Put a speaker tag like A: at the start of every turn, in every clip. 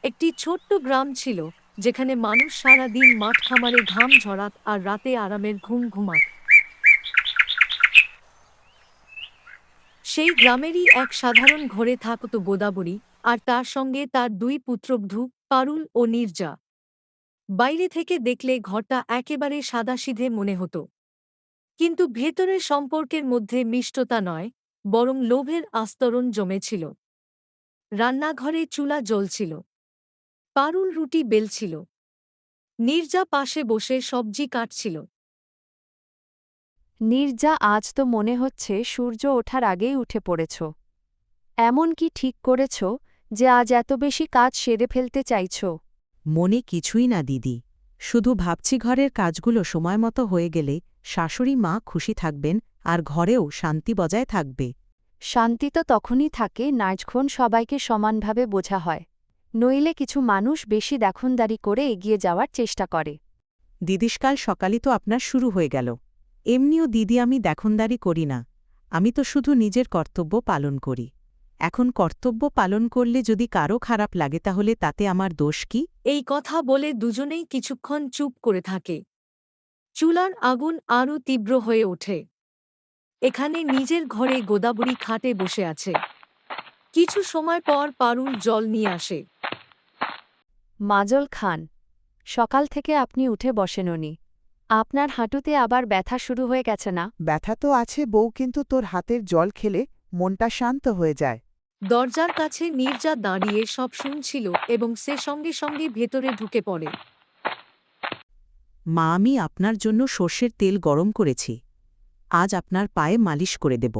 A: একটি ছোট্ট গ্রাম ছিল যেখানে মানুষ সারা দিন মাঠ খামারে ঘাম ঝরাত আর রাতে আরামের ঘুম ঘুমাত। সেই গ্রামেরই এক সাধারণ ঘরে থাকত গোদাবরী, আর তার সঙ্গে তার দুই পুত্রবধূ, পারুল ও নীরজা। বাইরে থেকে দেখলে ঘরটা একেবারে সাদাসিধে মনে হতো, কিন্তু ভেতরের সম্পর্কের মধ্যে মিষ্টতা নয়, বরং লোভের আস্তরণ জমেছিল। রান্নাঘরে চুলা জ্বলছিল, পারুল রুটি বেলছিল, নীরজা পাশে বসে সবজি কাটছিল।
B: নীরজা, আজ তো মনে হচ্ছে সূর্য ওঠার আগেই উঠে পড়েছ। এমন কি ঠিক করেছ যে আজ এত বেশি কাজ সেরে ফেলতে চাইছ?
C: মনে কিছুই না দিদি, শুধু ভাবছি ঘরের কাজগুলো সময়মতো হয়ে গেলে শাশুড়ি মা খুশি থাকবেন আর ঘরেও শান্তি বজায় থাকবে।
B: শান্তি তো তখনই থাকে নাচক্ষণ সবাইকে সমানভাবে বোঝা হয়, নইলে কিছু মানুষ বেশি দেখনদারি করে এগিয়ে যাওয়ার চেষ্টা করে।
C: দিদিসকাল সকালই তো আপনার শুরু হয়ে গেল। এমনিও দিদি আমি দেখনদারি করি না, আমি তো শুধু নিজের কর্তব্য পালন করি। এখন কর্তব্য পালন করলে যদি কারো খারাপ লাগে তাহলে তাতে আমার দোষ কি?
A: এই কথা বলে দুজনেই কিছুক্ষণ চুপ করে থাকে। চুলার আগুন আরও তীব্র হয়ে ওঠে। এখানে নিজের ঘরে গোদাবরী খাটে বসে আছে। কিছু সময় পর পারুল জল নিয়ে আসে।
B: মাজল খান, সকাল থেকে আপনি উঠে বসেননি। আপনার হাঁটুতে আবার ব্যথা শুরু হয়ে গেছে না?
D: ব্যথা তো আছে বউ, কিন্তু তোর হাতের জল খেলে মনটা শান্ত হয়ে যায়।
A: দরজার কাছে নীরজা দাঁড়িয়ে সব শুনছিল এবং সে সঙ্গে সঙ্গে ভেতরে ঢুকে পড়ে।
C: মা, আমি আপনার জন্য সর্ষের তেল গরম করেছি, আজ আপনার পায়ে মালিশ করে দেব।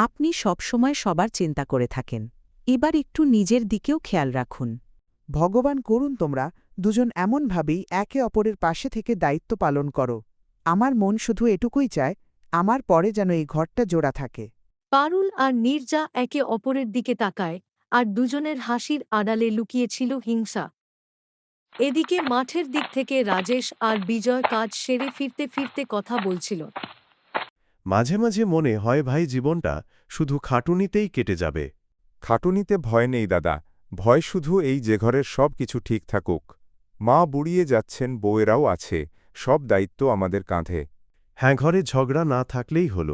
C: আপনি সবসময় সবার চিন্তা করে থাকেন, এবার একটু নিজের দিকেও খেয়াল রাখুন।
D: ভগবান করুন তোমরা দুজন এমনভাবেই একে অপরের পাশে থেকে দায়িত্ব পালন করো। আমার মন শুধু এটুকুই চায়, আমার পরে যেন এই ঘরটা জোড়া থাকে।
A: পারুল আর নীরজা একে অপরের দিকে তাকায়, আর দুজনের হাসির আড়ালে লুকিয়েছিল হিংসা। এদিকে মাঠের দিক থেকে রাজেশ আর বিজয় কাজ সেরে ফিরতে ফিরতে কথা বলছিল।
E: মাঝে মাঝে মনে হয় ভাই জীবনটা শুধু খাটুনিতেই কেটে যাবে।
F: খাটুনিতে ভয় নেই দাদা, ভয় শুধু এই যে ঘরের সব কিছু ঠিক থাকুক। মা বুড়িয়ে যাচ্ছেন, বউয়েরাও আছে, সব দায়িত্ব আমাদের কাঁধে।
E: হ্যাঁ, ঘরে ঝগড়া না থাকলেই হল,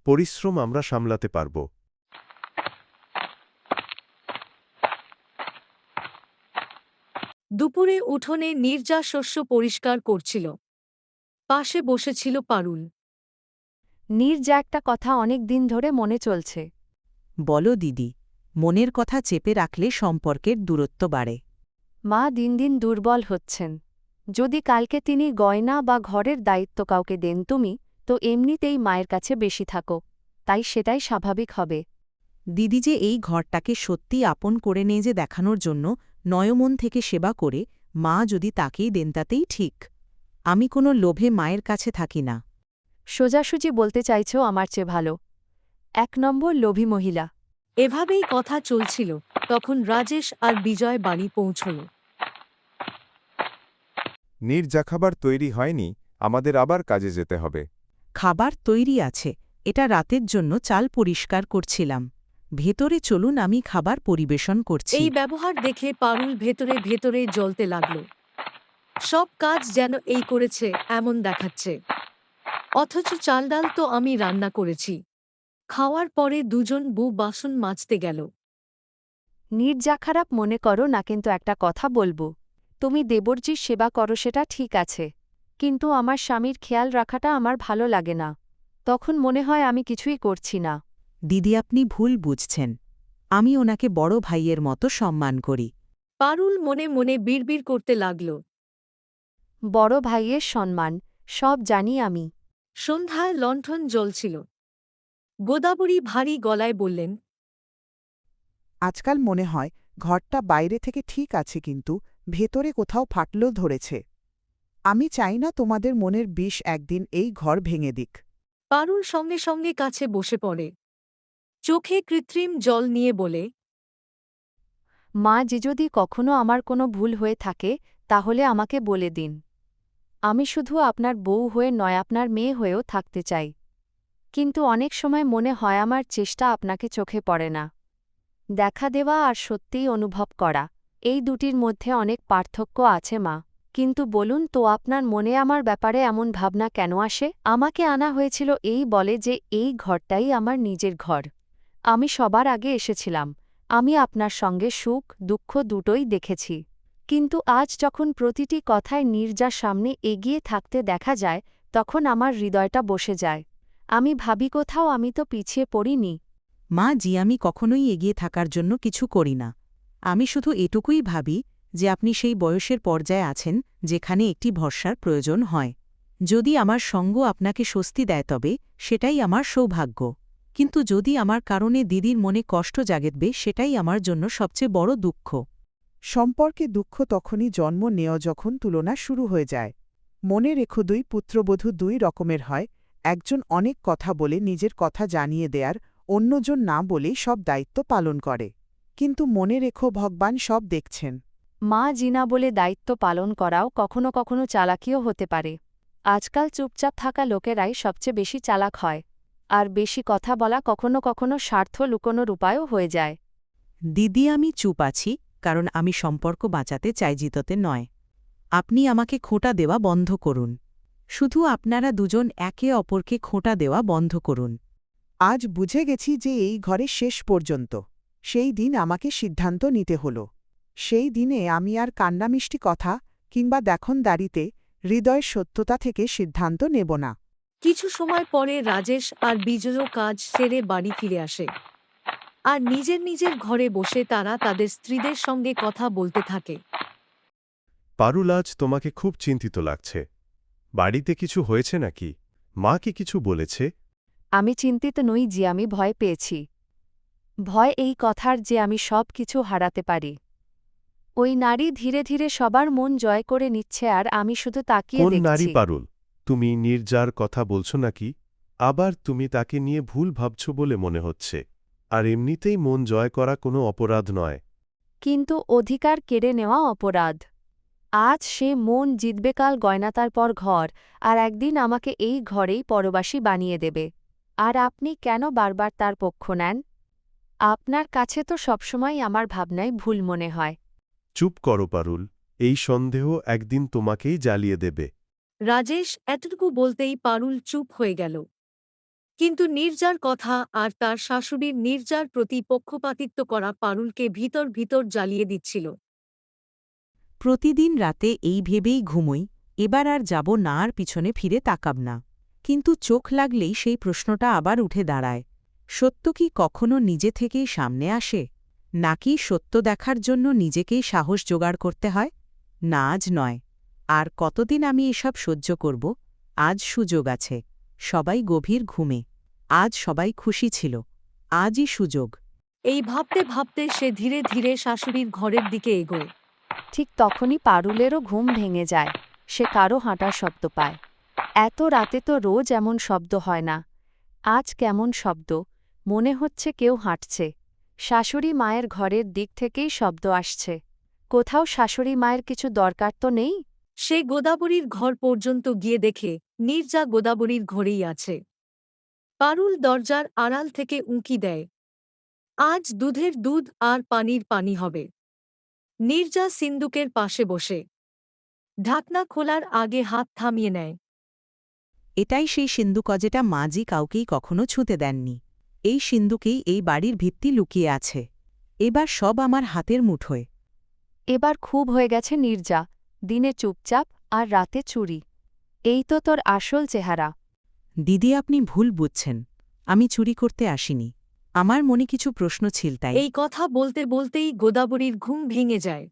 E: পরিশ্রম আমরা সামলাতে পারব।
A: দুপুরে উঠোনে নীরজা শস্য পরিষ্কার করছিল। পাশে বসেছিল পারুল।
B: নীরজা, একটা কথা অনেক দিন ধরে মনে চলছে।
C: বলো দিদি, মনের কথা চেপে রাখলে সম্পর্কের দূরত্ব বাড়ে।
B: মা দিন দিন দুর্বল হচ্ছেন। যদি কালকে তিনি গয়না বা ঘরের দায়িত্ব কাউকে দেন তুমি, তো এমনিতেই মায়ের কাছে বেশি থাকো, তাই সেটাই স্বাভাবিক হবে।
C: দিদি যে এই ঘরটাকে সত্যি আপন করে নিয়ে যে দেখানোর জন্য নয়মন থেকে সেবা করে, মা যদি তাকেই দেন তাতেই ঠিক। আমি কোনো লোভে মায়ের কাছে থাকি না।
B: সোজাসুজি বলতে চাইছ আমার চেয়ে ভালো। ১ নম্বর লোভী মহিলা।
A: এভাবেই কথা চলছিল, তখন রাজেশ আর বিজয় বাড়ি পৌঁছল।
F: নীরজা, খাবার তৈরি হয়নি, আমাদের আবার কাজে যেতে হবে।
C: খাবার তৈরি আছে, এটা রাতের জন্য চাল পরিষ্কার করছিলাম। ভেতরে চলুন, আমি খাবার পরিবেশন করছি।
A: এই ব্যবহার দেখে পারুল ভেতরে ভেতরে জ্বলতে লাগল। সব কাজ যেন এই করেছে এমন দেখাচ্ছে, অথচ চাল ডাল তো আমি রান্না করেছি। খাওয়ার পরে দুজন বউ বাসন মাজতে গেল।
B: নীরজা, খারাপ মনে করো না, কিন্তু একটা কথা বলবো। তুমি দেবরজির সেবা করো সেটা ঠিক আছে, কিন্তু আমার স্বামীর খেয়াল রাখাটা আমার ভালো লাগে না। তখন মনে হয় আমি কিছুই করছি না।
C: দিদি, আপনি ভুল বুঝছেন, আমি ওনাকে বড় ভাইয়ের মতো সম্মান করি।
A: পারুল মনে মনে বিড়বিড় করতে লাগল।
B: বড় ভাইয়ের সম্মান সব জানি আমি।
A: সন্ধ্যায় লণ্ঠন জ্বলছিল। গোদাবরী ভারী গলায় বললেন,
D: আজকাল মনে হয় ঘরটা বাইরে থেকে ঠিক আছে, কিন্তু ভেতরে কোথাও ফাটল ধরেছে। আমি চাই না তোমাদের মনের বিষ একদিন এই ঘর ভেঙে দিক।
A: পারুল সঙ্গে সঙ্গে কাছে বসে পড়ে। চোখে কৃত্রিম জল নিয়ে বলে,
B: মা, যে যদি কখনো আমার কোনো ভুল হয়ে থাকে তাহলে আমাকে বলে দিন। আমি শুধু আপনার বউ হয়ে নয়, আপনার মেয়ে হয়েও থাকতে চাই। কিন্তু অনেক সময় মনে হয় আমার চেষ্টা আপনাকে চোখে পড়ে না। দেখা দেওয়া আর সত্যিই অনুভব করা, এই দুটির মধ্যে অনেক পার্থক্য আছে মা। কিন্তু বলুন তো আপনার মনে আমার ব্যাপারে এমন ভাবনা কেন আসে? আমাকে আনা হয়েছিল এই বলে যে এই ঘরটাই আমার নিজের ঘর। আমি সবার আগে এসেছিলাম। আমি আপনার সঙ্গে সুখ দুঃখ দুটোই দেখেছি। কিন্তু আজ যখন প্রতিটি কথায় নীরজার সামনে এগিয়ে থাকতে দেখা যায়, তখন আমার হৃদয়টা বসে যায়। আমি ভাবি কোথাও আমি তো পিছিয়ে পড়িনি।
C: মা জি, আমি কখনোই এগিয়ে থাকার জন্য কিছু করি না। আমি শুধু এটুকুই ভাবি যে আপনি সেই বয়সের পর্যায়ে আছেন যেখানে একটি ভরসার প্রয়োজন হয়। যদি আমার সঙ্গ আপনাকে স্বস্তি দেয় তবে সেটাই আমার সৌভাগ্য, কিন্তু যদি আমার কারণে দিদির মনে কষ্ট জাগেতবে সেটাই আমার জন্য সবচেয়ে বড় দুঃখ।
D: সম্পর্কে দুঃখ তখনই জন্ম নেওয়া যখন তুলনা শুরু হয়ে যায়। মনে রেখো দুই পুত্রবধূ দুই রকমের হয়, একজন অনেক কথা বলে নিজের কথা জানিয়ে দেয়ার, অন্যজন না বলেই সব দায়িত্ব পালন করে। কিন্তু মনে রেখো ভগবান সব দেখছেন।
B: মা জিনা বলে দায়িত্ব পালন করাও কখনো কখনো চালাকিও হতে পারে। আজকাল চুপচাপ থাকা লোকেরাই সবচেয়ে বেশি চালাক হয়, আর বেশি কথা বলা কখনো কখনো স্বার্থ লুকোনোর উপায়ও হয়ে যায়।
C: দিদি, আমি চুপ আছি কারণ আমি সম্পর্ক বাঁচাতে চাই, জিততে নয়। আপনি আমাকে খোঁটা দেওয়া বন্ধ করুন। শুধু আপনারা দুজন একে অপরকে খোঁটা দেওয়া বন্ধ করুন।
D: আজ বুঝে গেছি যে এই ঘরে শেষ পর্যন্ত। সেই দিন আমাকে সিদ্ধান্ত নিতে হল। সেই দিনে আমি আর কান্নামিষ্টি কথা কিংবা দেখনদারিতে হৃদয়ের সত্যতা থেকে সিদ্ধান্ত নেব না।
A: কিছু সময় পরে রাজেশ আর বিজয়ও কাজ সেরে বাড়ি ফিরে আসে। আর নিজের নিজের ঘরে বসে তারা তাদের স্ত্রীদের সঙ্গে কথা বলতে থাকে।
E: পারুল, আজ তোমাকে খুব চিন্তিত লাগছে। বাড়িতে কিছু হয়েছে নাকি? মা কি কিছু বলেছে?
B: আমি চিন্তিত নই যে আমি ভয় পেয়েছি। ভয় এই কথার যে আমি সব কিছু হারাতে পারি। ওই নারী ধীরে ধীরে সবার মন জয় করে নিচ্ছে আর আমি শুধু তাকিয়ে
E: কোন নারী
B: দেখছি।
E: পারুল? তুমি নীরজার কথা বলছো নাকি? আবার তুমি তাকে নিয়ে ভুল ভাবছ বলে মনে হচ্ছে। আর এমনিতেই মন জয় করা কোনো অপরাধ নয়।
B: কিন্তু অধিকার কেড়ে নেওয়া অপরাধ। আজ সে মন জিতবে, কাল গয়না তার পর ঘর, আর একদিন আমাকে এই ঘরেই পরবাসী বানিয়ে দেবে। আর আপনি কেন বারবার তার পক্ষ নেন? আপনার কাছে তো সবসময় আমার ভাবনায় ভুল মনে হয়।
E: চুপ করো পারুল, এই সন্দেহ একদিন তোমাকেই জ্বালিয়ে দেবে।
A: রাজেশ এতটুকু বলতেই পারুল চুপ হয়ে গেল। কিন্তু নীরজার কথা আর তার শাশুড়ির নীরজার প্রতি পক্ষপাতিত্ব করা পারুলকে ভিতর ভিতর জ্বালিয়ে দিচ্ছিল।
C: প্রতিদিন রাতে এই ভেবেই ঘুমোই, এবার আর যাব না, আর পিছনে ফিরে তাকাব না। কিন্তু চোখ লাগলেই সেই প্রশ্নটা আবার উঠে দাঁড়ায়, সত্য কি কখনো নিজে থেকেই সামনে আসে, নাকি সত্য দেখার জন্য নিজেকেই সাহস জোগাড় করতে হয়? না, আজ নয়। আর কতদিন আমি এসব সহ্য করব? আজ সুযোগ আছে। সবাই গভীর ঘুমে। আজ সবাই খুশি ছিল। আজই সুযোগ।
A: এই ভাবতে ভাবতে সে ধীরে ধীরে শাশুড়ির ঘরের দিকে এগোয়।
B: ঠিক তখনই পারুলেরও ঘুম ভেঙে যায়। সে কারো হাঁটার শব্দ পায়। এত রাতে তো রোজ এমন শব্দ হয় না। আজ কেমন শব্দ, মনে হচ্ছে কেউ হাঁটছে। শাশুড়ি মায়ের ঘরের দিক থেকেই শব্দ আসছে। কোথাও শাশুড়ি মায়ের কিছু দরকার তো নেই?
A: সে গোদাবরীর ঘর পর্যন্ত গিয়ে দেখে নীরজা গোদাবরীর ঘরেই আছে। পারুল দরজার আড়াল থেকে উঁকি দেয়। আজ দুধের দুধ আর পানির পানি হবে। নীরজা সিন্দুকের পাশে বসে ঢাকনা খোলার আগে হাত থামিয়ে নেয়।
C: এটাই সেই সিন্দুক যেটা মাজি কাউকেই কখনো ছুঁতে দেননি। এই সিন্দুকেই এই বাড়ির ভিত্তি লুকিয়ে আছে। এবার সব আমার হাতের মুঠোয়।
B: এবার খুব হয়ে গেছে নীরজা, দিনে চুপচাপ আর রাতে চুরি। এই তো তোর আসল চেহারা।
C: দিদি, আপনি ভুল বুঝছেন। আমি চুরি করতে আসিনি। আমার মনে কিছু প্রশ্ন ছিল, তাই।
A: এই কথা বলতে বলতেই গোদাবরীর ঘুম ভেঙে যায়।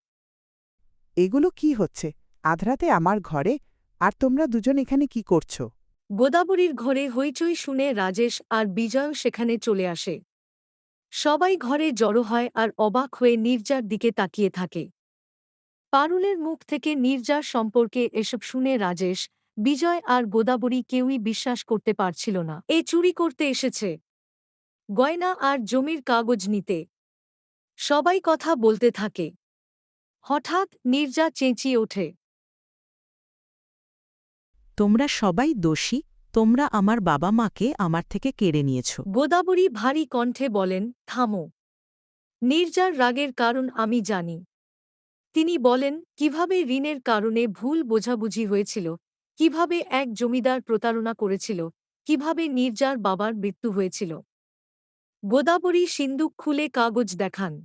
D: এগুলো কি হচ্ছে আধরাতে আমার ঘরে? আর তোমরা দুজন এখানে কি করছো?
A: গোদাবরীর ঘরে হইচই শুনে রাজেশ আর বিজয় সেখানে চলে আসে। সবাই ঘরে জড়ো হয় আর অবাক হয়ে নীরজার দিকে তাকিয়ে থাকে। পারুলের মুখ থেকে নীরজার সম্পর্কে এসব শুনে রাজেশ, বিজয় আর গোদাবরী কেউই বিশ্বাস করতে পারছিল না। এ চুরি করতে এসেছে গয়না আর জমির কাগজ নিতে। সবাই কথা বলতে থাকে। হঠাৎ নীরজা চেঁচিয়ে ওঠে।
C: তোমরা সবাই দোষী। তোমরা আমার বাবা মাকে আমার থেকে কেড়ে নিয়েছ।
A: গোদাবরী ভারী কণ্ঠে বলেন, থামো। নীরজার রাগের কারণ আমি জানি। তিনি বলেন কিভাবে ঋণের কারণে ভুল বোঝাবুঝি হয়েছিল, কিভাবে এক জমিদার প্রতারণা করেছিল, কিভাবে নীরজার বাবার মৃত্যু হয়েছিল। গোদাবরী সিন্দুক খুলে কাগজ দেখান।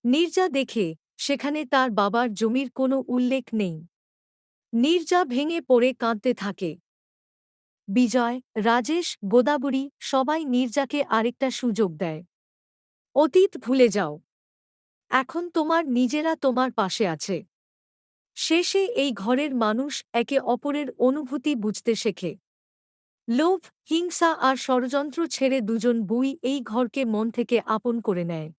A: নীরজা দেখে সেখানে তার বাবার জমির কোনো উল্লেখ নেই। নীরজা ভেঙে পড়ে কাঁদতে থাকে। বিজয়, রাজেশ, গোদাবরী সবাই নীরজাকে আরেকটা সুযোগ দেয়। অতীত ভুলে যাও। এখন তোমার নিজেরা তোমার পাশে আছে। শেষে এই ঘরের মানুষ একে অপরের অনুভূতি বুঝতে শেখে। লোভ, হিংসা আর ষড়যন্ত্র ছেড়ে দুজন বুই এই ঘরকে মন থেকে আপন করে নেয়।